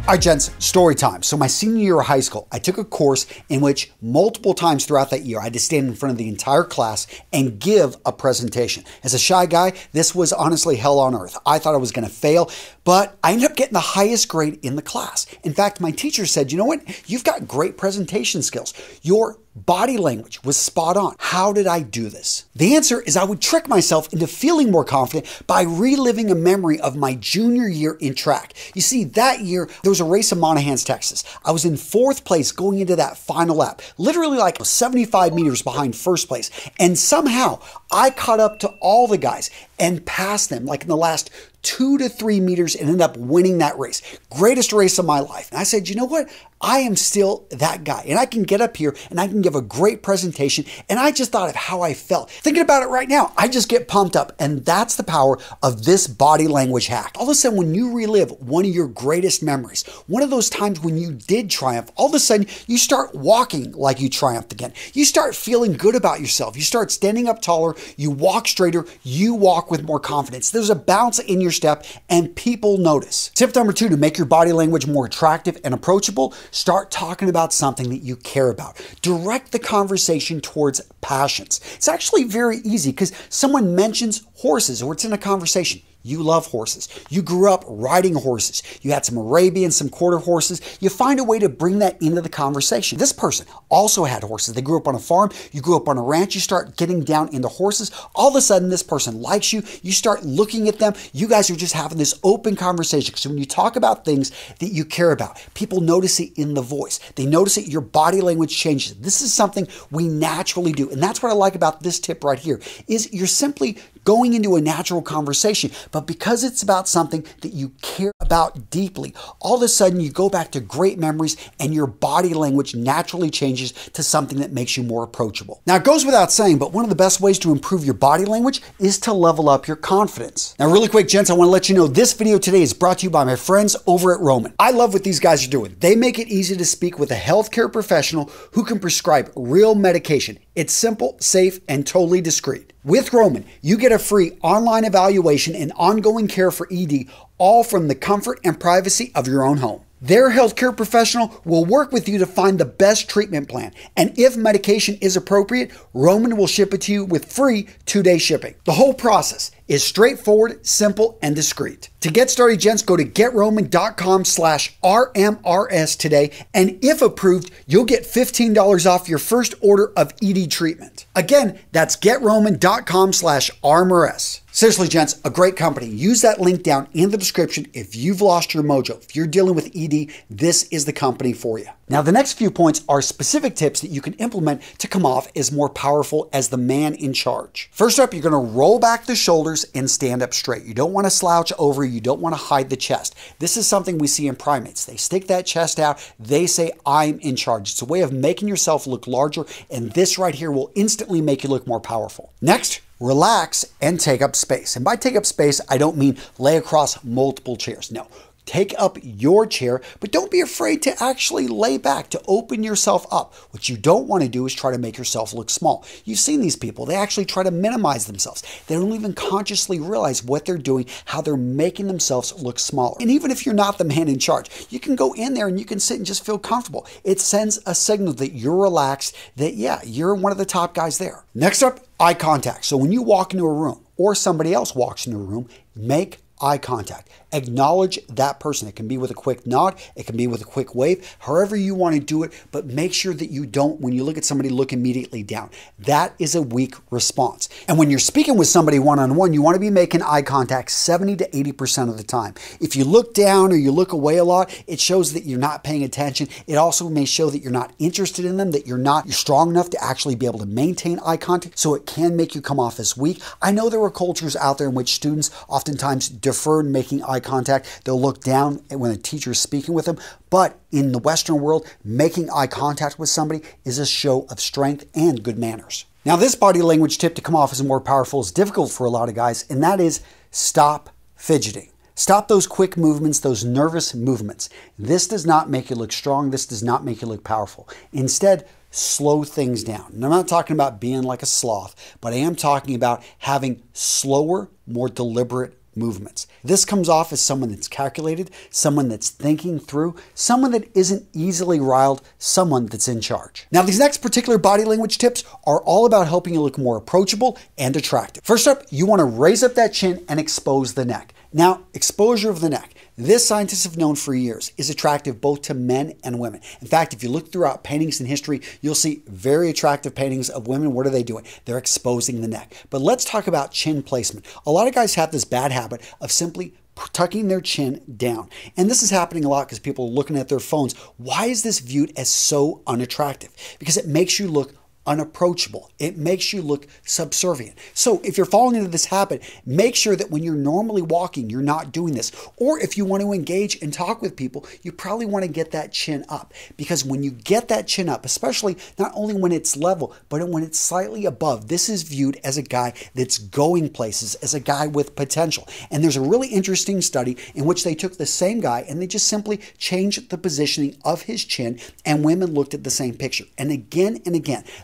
All right, gents, story time. So my senior year of high school, I took a course in which multiple times throughout that year, I had to stand in front of the entire class and give a presentation. As a shy guy, this was honestly hell on earth. I thought I was gonna fail, but I ended up getting the highest grade in the class. In fact, my teacher said, you know what? You've got great presentation skills. Your body language was spot on. How did I do this? The answer is I would trick myself into feeling more confident by reliving a memory of my junior year in track. You see, that year, there was a race in Monahans, Texas. I was in 4th place going into that final lap, literally like 75 meters behind first place. And somehow I caught up to all the guys and passed them like in the last 2 to 3 meters and ended up winning that race. Greatest race of my life. And I said, you know what? I am still that guy and I can get up here and I can give a great presentation. And I just thought of how I felt. Thinking about it right now, I just get pumped up, and that's the power of this body language hack. All of a sudden, when you relive one of your greatest memories, one of those times when you did triumph, all of a sudden you start walking like you triumphed again. You start feeling good about yourself. You start standing up taller, you walk straighter, you walk with more confidence. There's a bounce in your step and people notice. Tip number 2 to make your body language more attractive and approachable: start talking about something that you care about. Direct the conversation towards passions. It's actually very easy because someone mentions horses or it's in a conversation. You love horses. You grew up riding horses. You had some Arabian, some quarter horses. You find a way to bring that into the conversation. This person also had horses. They grew up on a farm. You grew up on a ranch. You start getting down into horses. All of a sudden, this person likes you. You start looking at them. You guys are just having this open conversation. So when you talk about things that you care about, people notice it in the voice. They notice it, your body language changes. This is something we naturally do. And that's what I like about this tip right here, is you're simply going into a natural conversation, but because it's about something that you care about deeply, all of a sudden you go back to great memories and your body language naturally changes to something that makes you more approachable. Now, it goes without saying, but one of the best ways to improve your body language is to level up your confidence. Now, really quick, gents, I want to let you know this video today is brought to you by my friends over at Roman. I love what these guys are doing. They make it easy to speak with a healthcare professional who can prescribe real medication. It's simple, safe, and totally discreet. With Roman, you get a free online evaluation and ongoing care for ED, all from the comfort and privacy of your own home. Their healthcare professional will work with you to find the best treatment plan. And if medication is appropriate, Roman will ship it to you with free 2-day shipping. The whole process is straightforward, simple, and discreet. To get started, gents, go to getroman.com/RMRS today. And if approved, you'll get $15 off your first order of ED treatment. Again, that's getroman.com/RMRS. Seriously, gents, a great company. Use that link down in the description if you've lost your mojo. If you're dealing with ED, this is the company for you. Now, the next few points are specific tips that you can implement to come off as more powerful as the man in charge. First up, you're going to roll back the shoulders and stand up straight. You don't want to slouch over. You don't want to hide the chest. This is something we see in primates. They stick that chest out. They say, I'm in charge. It's a way of making yourself look larger, and this right here will instantly make you look more powerful. Next, relax and take up space. And by take up space, I don't mean lay across multiple chairs. No. Take up your chair, but don't be afraid to actually lay back, to open yourself up. What you don't want to do is try to make yourself look small. You've seen these people. They actually try to minimize themselves. They don't even consciously realize what they're doing, how they're making themselves look smaller. And even if you're not the man in charge, you can go in there and you can sit and just feel comfortable. It sends a signal that you're relaxed, that yeah, you're one of the top guys there. Next up, eye contact. So when you walk into a room or somebody else walks into a room, make eye contact. Acknowledge that person. It can be with a quick nod. It can be with a quick wave, however you want to do it, but make sure that you don't, when you look at somebody, look immediately down. That is a weak response. And when you're speaking with somebody one-on-one, you want to be making eye contact 70 to 80% of the time. If you look down or you look away a lot, it shows that you're not paying attention. It also may show that you're not interested in them, that you're strong enough to actually be able to maintain eye contact, so it can make you come off as weak. I know there are cultures out there in which students oftentimes defer in making eye contact. They'll look down when a teacher is speaking with them. But in the Western world, making eye contact with somebody is a show of strength and good manners. Now, this body language tip to come off as more powerful is difficult for a lot of guys, and that is stop fidgeting. Stop those quick movements, those nervous movements. This does not make you look strong. This does not make you look powerful. Instead, slow things down. And I'm not talking about being like a sloth, but I am talking about having slower, more deliberate movements. This comes off as someone that's calculated, someone that's thinking through, someone that isn't easily riled, someone that's in charge. Now, these next particular body language tips are all about helping you look more approachable and attractive. First up, you want to raise up that chin and expose the neck. Now, exposure of the neck. This scientists have known for years is attractive both to men and women. In fact, if you look throughout paintings in history, you'll see very attractive paintings of women. What are they doing? They're exposing the neck. But let's talk about chin placement. A lot of guys have this bad habit of simply tucking their chin down. And this is happening a lot because people are looking at their phones. Why is this viewed as so unattractive? Because it makes you look unapproachable. It makes you look subservient. So if you're falling into this habit, make sure that when you're normally walking, you're not doing this. Or if you want to engage and talk with people, you probably want to get that chin up. Because when you get that chin up, especially not only when it's level, but when it's slightly above, this is viewed as a guy that's going places, as a guy with potential. And there's a really interesting study in which they took the same guy and they just simply changed the positioning of his chin, and women looked at the same picture. And again,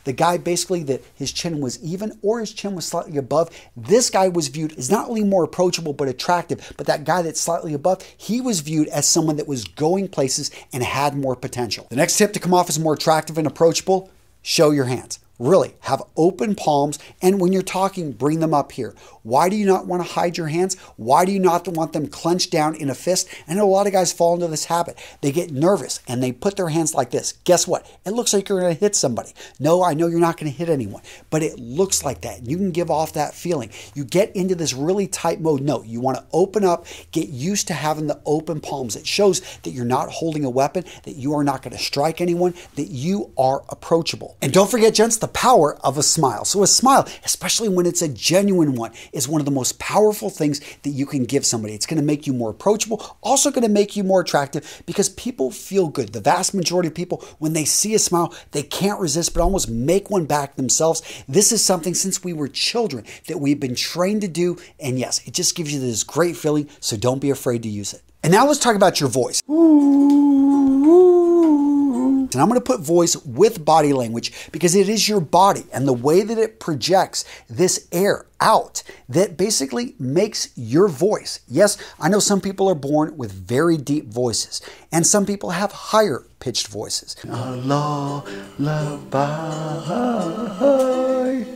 the guy basically that his chin was even or his chin was slightly above, this guy was viewed as not only more approachable but attractive, but that guy that's slightly above, he was viewed as someone that was going places and had more potential. The next tip to come off as more attractive and approachable, show your hands. Really, have open palms, and when you're talking, bring them up here. Why do you not want to hide your hands? Why do you not want them clenched down in a fist? I know a lot of guys fall into this habit. They get nervous and they put their hands like this. Guess what? It looks like you're going to hit somebody. No, I know you're not going to hit anyone, but it looks like that. You can give off that feeling. You get into this really tight mode. No, you want to open up, get used to having the open palms. It shows that you're not holding a weapon, that you are not going to strike anyone, that you are approachable. And don't forget, gents, the power of a smile. So a smile, especially when it's a genuine one, is one of the most powerful things that you can give somebody. It's going to make you more approachable, also going to make you more attractive because people feel good. The vast majority of people, when they see a smile, they can't resist but almost make one back themselves. This is something since we were children that we've been trained to do, and yes, it just gives you this great feeling, so don't be afraid to use it. And now let's talk about your voice. And I'm going to put voice with body language because it is your body and the way that it projects this air out that basically makes your voice. Yes, I know some people are born with very deep voices and some people have higher pitched voices.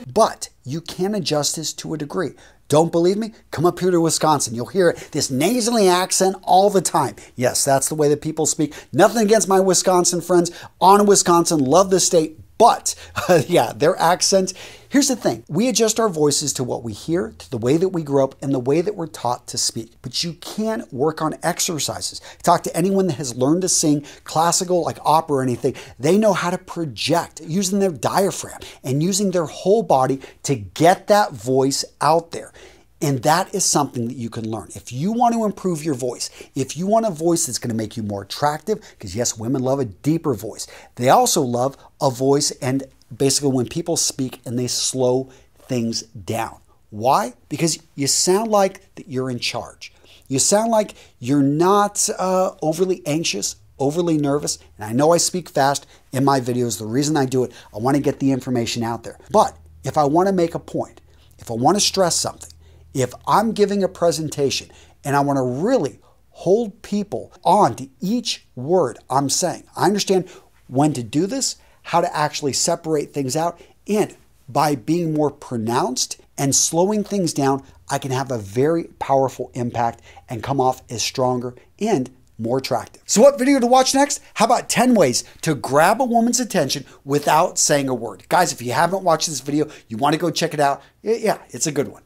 But you can adjust this to a degree. Don't believe me? Come up here to Wisconsin. You'll hear it, this nasally accent all the time. Yes, that's the way that people speak. Nothing against my Wisconsin friends. On Wisconsin, love the state. But yeah, their accent. Here's the thing. We adjust our voices to what we hear, to the way that we grew up, and the way that we're taught to speak. But you can work on exercises. Talk to anyone that has learned to sing classical, like opera or anything. They know how to project using their diaphragm and using their whole body to get that voice out there. And that is something that you can learn. If you want to improve your voice, if you want a voice that's going to make you more attractive, because yes, women love a deeper voice. They also love a voice and basically when people speak and they slow things down. Why? Because you sound like that you're in charge. You sound like you're not overly anxious, overly nervous. And I know I speak fast in my videos. The reason I do it, I want to get the information out there. But if I want to make a point, if I want to stress something, if I'm giving a presentation and I want to really hold people on to each word I'm saying, I understand when to do this, how to actually separate things out, and by being more pronounced and slowing things down, I can have a very powerful impact and come off as stronger and more attractive. So what video to watch next? How about 10 ways to grab a woman's attention without saying a word? Guys, if you haven't watched this video, you want to go check it out. Yeah, it's a good one.